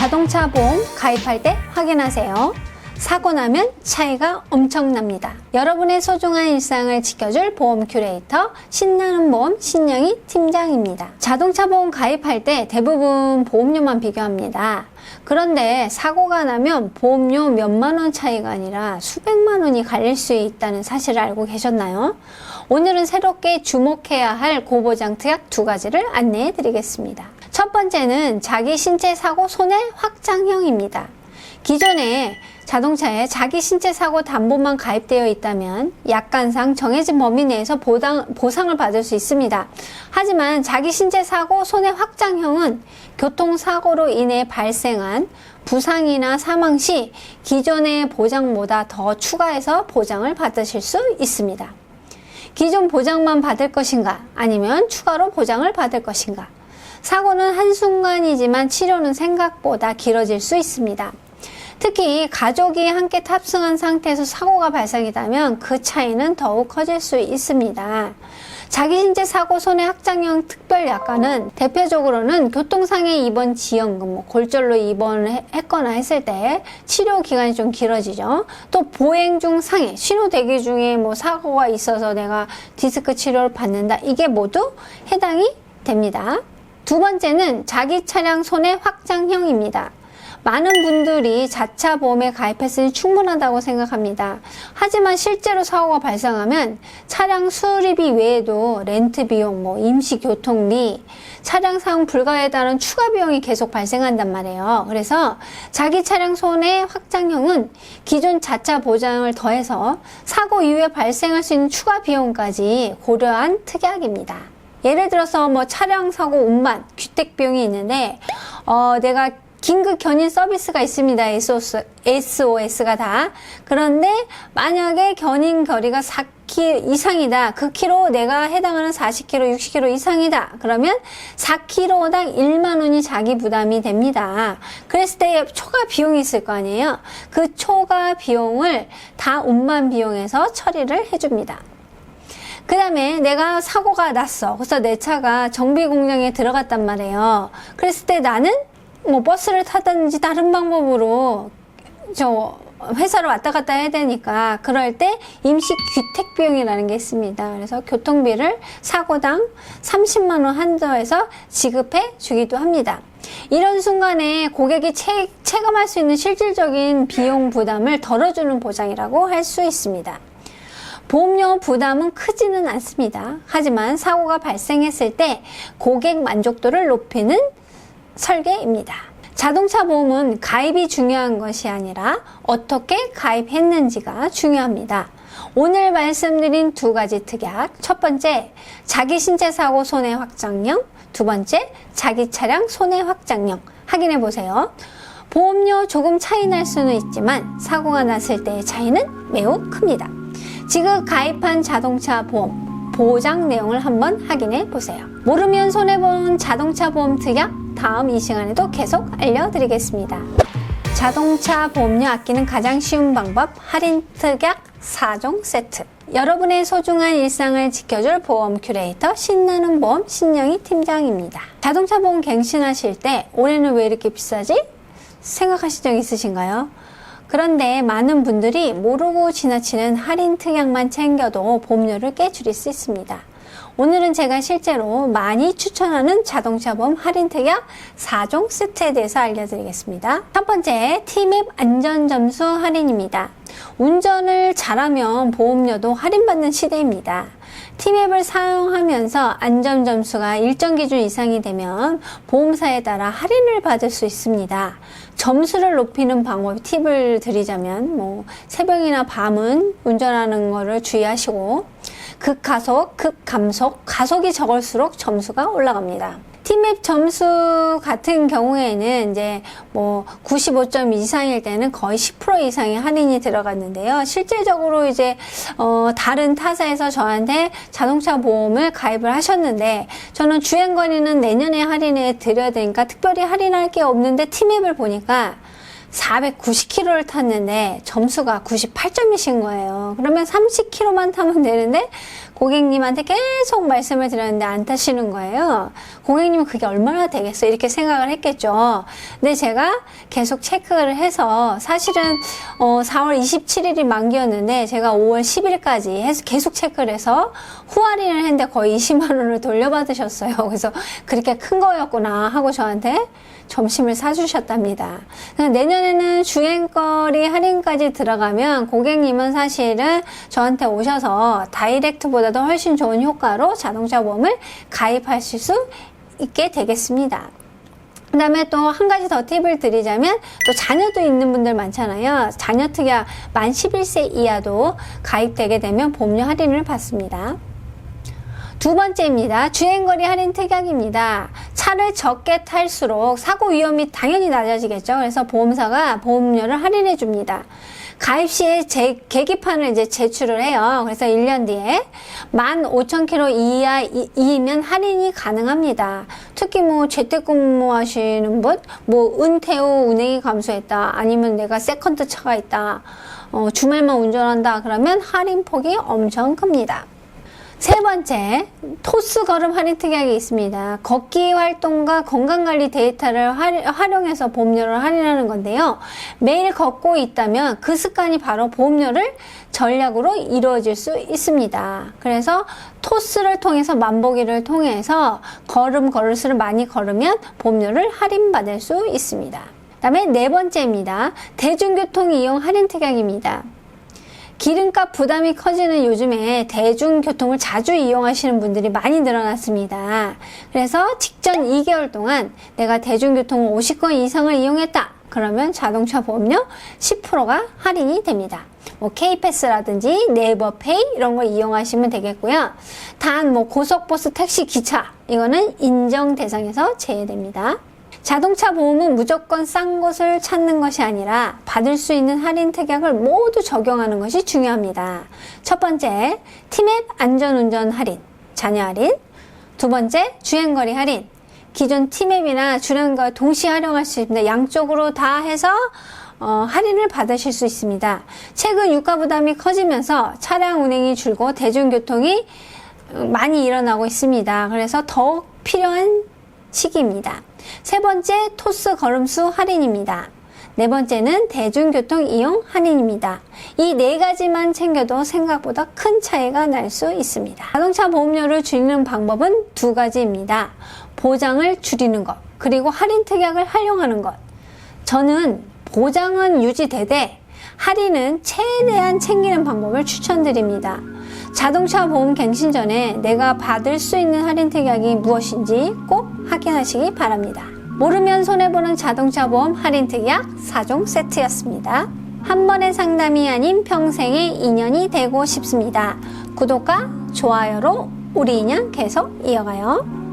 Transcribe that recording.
자동차 보험 가입할 때 확인하세요. 사고 나면 차이가 엄청납니다. 여러분의 소중한 일상을 지켜줄 보험 큐레이터 신나는 보험 신영희 팀장입니다. 자동차 보험 가입할 때 대부분 보험료만 비교합니다. 그런데 사고가 나면 보험료 몇만 원 차이가 아니라 수백만 원이 갈릴 수 있다는 사실을 알고 계셨나요? 오늘은 새롭게 주목해야 할 고보장 특약 두 가지를 안내해 드리겠습니다. 첫 번째는 자기 신체 사고 손해 확장형입니다. 기존에 자동차에 자기 신체 사고 담보만 가입되어 있다면 약관상 정해진 범위 내에서 보상을 받을 수 있습니다. 하지만 자기 신체 사고 손해 확장형은 교통사고로 인해 발생한 부상이나 사망 시 기존의 보장보다 더 추가해서 보장을 받으실 수 있습니다. 기존 보장만 받을 것인가 아니면 추가로 보장을 받을 것인가. 사고는 한순간이지만 치료는 생각보다 길어질 수 있습니다. 특히 가족이 함께 탑승한 상태에서 사고가 발생이다면 그 차이는 더욱 커질 수 있습니다. 자기 신체 사고 손해 확장형 특별 약관은 대표적으로는 교통상해 입원 지연금, 골절로 입원을 했거나 했을 때 치료 기간이 좀 길어지죠. 또 보행 중 상해, 신호 대기 중에 사고가 있어서 내가 디스크 치료를 받는다. 이게 모두 해당이 됩니다. 두 번째는 자기 차량 손해 확장형입니다. 많은 분들이 자차 보험에 가입했으니 충분하다고 생각합니다. 하지만 실제로 사고가 발생하면 차량 수리비 외에도 렌트 비용, 임시 교통비, 차량 사용 불가에 따른 추가 비용이 계속 발생한단 말이에요. 그래서 자기 차량 손해 확장형은 기존 자차 보장을 더해서 사고 이후에 발생할 수 있는 추가 비용까지 고려한 특약입니다. 예를 들어서 차량 사고 운반, 귀택 비용이 있는데 내가 긴급 견인 서비스가 있습니다. SOS가 다. 그런데 만약에 견인 거리가 4km 이상이다. 그 키로 내가 해당하는 40km, 60km 이상이다. 그러면 4km당 1만 원이 자기 부담이 됩니다. 그랬을 때 초과 비용이 있을 거 아니에요. 그 초과 비용을 다 운반 비용에서 처리를 해줍니다. 그 다음에 내가 사고가 났어. 그래서 내 차가 정비 공장에 들어갔단 말이에요. 그랬을 때 나는 버스를 타든지 다른 방법으로 회사를 왔다 갔다 해야 되니까 그럴 때 임시 귀택 비용이라는 게 있습니다. 그래서 교통비를 사고당 30만 원 한도에서 지급해 주기도 합니다. 이런 순간에 고객이 체감할 수 있는 실질적인 비용 부담을 덜어주는 보장이라고 할 수 있습니다. 보험료 부담은 크지는 않습니다. 하지만 사고가 발생했을 때 고객 만족도를 높이는 설계입니다. 자동차 보험은 가입이 중요한 것이 아니라 어떻게 가입했는지가 중요합니다. 오늘 말씀드린 두 가지 특약, 첫 번째 자기 신체 사고 손해 확장형, 두 번째 자기 차량 손해 확장형 확인해 보세요. 보험료 조금 차이 날 수는 있지만 사고가 났을 때의 차이는 매우 큽니다. 지금 가입한 자동차 보험 보장 내용을 한번 확인해 보세요. 모르면 손해보는 자동차 보험 특약 다음 이 시간에도 계속 알려드리겠습니다. 자동차 보험료 아끼는 가장 쉬운 방법 할인 특약 4종 세트. 여러분의 소중한 일상을 지켜줄 보험 큐레이터 신나는 보험 신영희 팀장입니다. 자동차 보험 갱신하실 때 올해는 왜 이렇게 비싸지? 생각하신 적 있으신가요? 그런데 많은 분들이 모르고 지나치는 할인 특약만 챙겨도 보험료를 꽤 줄일 수 있습니다. 오늘은 제가 실제로 많이 추천하는 자동차 보험 할인 특약 4종 세트에 대해서 알려드리겠습니다. 첫 번째, T맵 안전점수 할인입니다. 운전을 잘하면 보험료도 할인받는 시대입니다. T맵을 사용하면서 안전점수가 일정 기준 이상이 되면 보험사에 따라 할인을 받을 수 있습니다. 점수를 높이는 방법 팁을 드리자면 새벽이나 밤은 운전하는 거를 주의하시고 극가속, 극감속, 가속이 적을수록 점수가 올라갑니다. T맵 점수 같은 경우에는 이제 95점 이상일 때는 거의 10% 이상의 할인이 들어갔는데요. 실질적으로 이제 다른 타사에서 저한테 자동차 보험을 가입을 하셨는데 저는 주행거리는 내년에 할인해 드려야 되니까 특별히 할인할 게 없는데 T맵을 보니까 490km를 탔는데 점수가 98점이신 거예요. 그러면 30km만 타면 되는데 고객님한테 계속 말씀을 드렸는데 안 타시는 거예요. 고객님은 그게 얼마나 되겠어 이렇게 생각을 했겠죠. 근데 제가 계속 체크를 해서 사실은 4월 27일이 만기였는데 제가 5월 10일까지 해서 계속 체크를 해서 후할인을 했는데 거의 20만 원을 돌려받으셨어요. 그래서 그렇게 큰 거였구나 하고 저한테 점심을 사주셨답니다. 내년에는 주행거리 할인까지 들어가면 고객님은 사실은 저한테 오셔서 다이렉트보다도 훨씬 좋은 효과로 자동차 보험을 가입하실 수 있게 되겠습니다. 그 다음에 또 한 가지 더 팁을 드리자면 또 자녀도 있는 분들 많잖아요. 자녀 특약 만 11세 이하도 가입되게 되면 보험료 할인을 받습니다. 두 번째입니다. 주행거리 할인 특약입니다. 차를 적게 탈수록 사고 위험이 당연히 낮아지겠죠. 그래서 보험사가 보험료를 할인해 줍니다. 가입 시에 계기판을 이제 제출을 해요. 그래서 1년 뒤에 15,000km 이하이면 할인이 가능합니다. 특히 뭐 재택근무하시는 분, 뭐 은퇴 후 운행이 감소했다, 아니면 내가 세컨드 차가 있다, 주말만 운전한다, 그러면 할인 폭이 엄청 큽니다. 세 번째, 토스 걸음 할인 특약이 있습니다. 걷기 활동과 건강관리 데이터를 활용해서 보험료를 할인하는 건데요. 매일 걷고 있다면 그 습관이 바로 보험료를 전략으로 이루어질 수 있습니다. 그래서 토스를 통해서 만보기를 통해서 걸을수록 많이 걸으면 보험료를 할인받을 수 있습니다. 그 다음에 네 번째입니다. 대중교통 이용 할인 특약입니다. 기름값 부담이 커지는 요즘에 대중교통을 자주 이용하시는 분들이 많이 늘어났습니다. 그래서 직전 2개월 동안 내가 대중교통을 50건 이상을 이용했다. 그러면 자동차 보험료 10%가 할인이 됩니다. 뭐 K패스라든지 네이버페이 이런 거 이용하시면 되겠고요. 단 뭐 고속버스, 택시, 기차 이거는 인정 대상에서 제외됩니다. 자동차 보험은 무조건 싼 곳을 찾는 것이 아니라 받을 수 있는 할인 특약을 모두 적용하는 것이 중요합니다. 첫 번째, 티맵 안전운전 할인, 자녀 할인. 두 번째, 주행거리 할인. 기존 티맵이나 주행거리 동시에 활용할 수 있습니다. 양쪽으로 다 해서 할인을 받으실 수 있습니다. 최근 유가 부담이 커지면서 차량 운행이 줄고 대중교통이 많이 일어나고 있습니다. 그래서 더욱 필요한 시기입니다. 세 번째, 토스 걸음수 할인입니다. 네 번째는 대중교통 이용 할인입니다. 이 네 가지만 챙겨도 생각보다 큰 차이가 날 수 있습니다. 자동차 보험료를 줄이는 방법은 두 가지입니다. 보장을 줄이는 것, 그리고 할인 특약을 활용하는 것. 저는 보장은 유지되되 할인은 최대한 챙기는 방법을 추천드립니다. 자동차 보험 갱신 전에 내가 받을 수 있는 할인 특약이 무엇인지 꼭 확인하시기 바랍니다. 모르면 손해보는 자동차 보험 할인 특약 4종 세트였습니다. 한 번의 상담이 아닌 평생의 인연이 되고 싶습니다. 구독과 좋아요로 우리 인연 계속 이어가요.